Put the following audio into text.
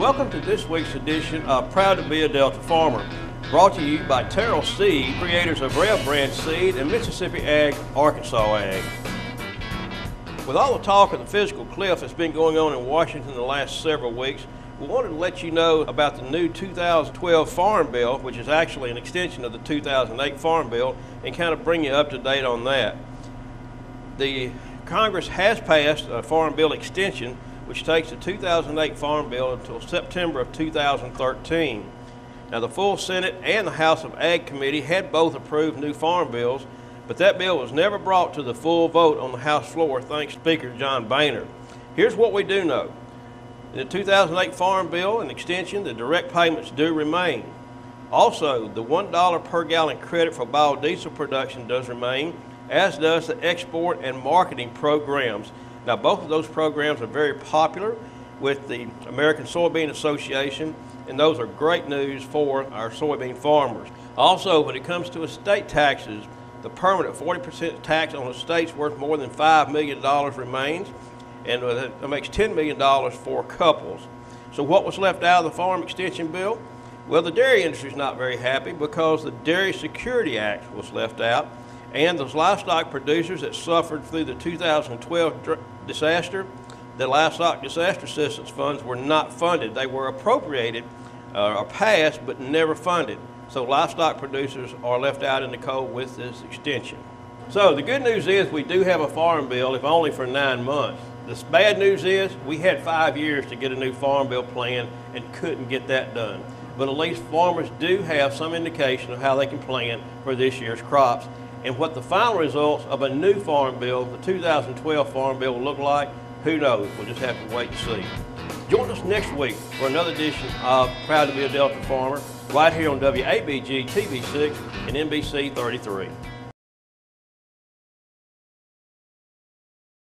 Welcome to this week's edition of Proud to be a Delta Farmer, brought to you by Terrell Seed, creators of Rev Brand Seed and Mississippi Ag, Arkansas Ag. With all the talk of the physical cliff that's been going on in Washington the last several weeks, we wanted to let you know about the new 2012 Farm Bill, which is actually an extension of the 2008 Farm Bill, and kind of bring you up to date on that. The Congress has passed a Farm Bill extension which takes the 2008 Farm Bill until September of 2013. Now, the full Senate and the House of Ag Committee had both approved new farm bills, but that bill was never brought to the full vote on the House floor thanks to Speaker John Boehner. Here's what we do know. In the 2008 Farm Bill and extension, the direct payments do remain. Also, the $1 per gallon credit for biodiesel production does remain, as does the export and marketing programs. Now, both of those programs are very popular with the American Soybean Association, and those are great news for our soybean farmers. Also, when it comes to estate taxes, the permanent 40% tax on estates worth more than $5 million remains, and that makes $10 million for couples. So what was left out of the farm extension bill? Well, the dairy industry is not very happy because the Dairy Security Act was left out, and those livestock producers that suffered through the 2012 disaster, the livestock disaster assistance funds were not funded. They were appropriated or passed, but never funded. So livestock producers are left out in the cold with this extension. So the good news is we do have a farm bill, if only for 9 months. The bad news is we had 5 years to get a new farm bill plan and couldn't get that done. But at least farmers do have some indication of how they can plan for this year's crops. And what the final results of a new farm bill, the 2012 Farm Bill, will look like, who knows? We'll just have to wait and see. Join us next week for another edition of Proud to be a Delta Farmer, right here on WABG TV6 and NBC 33.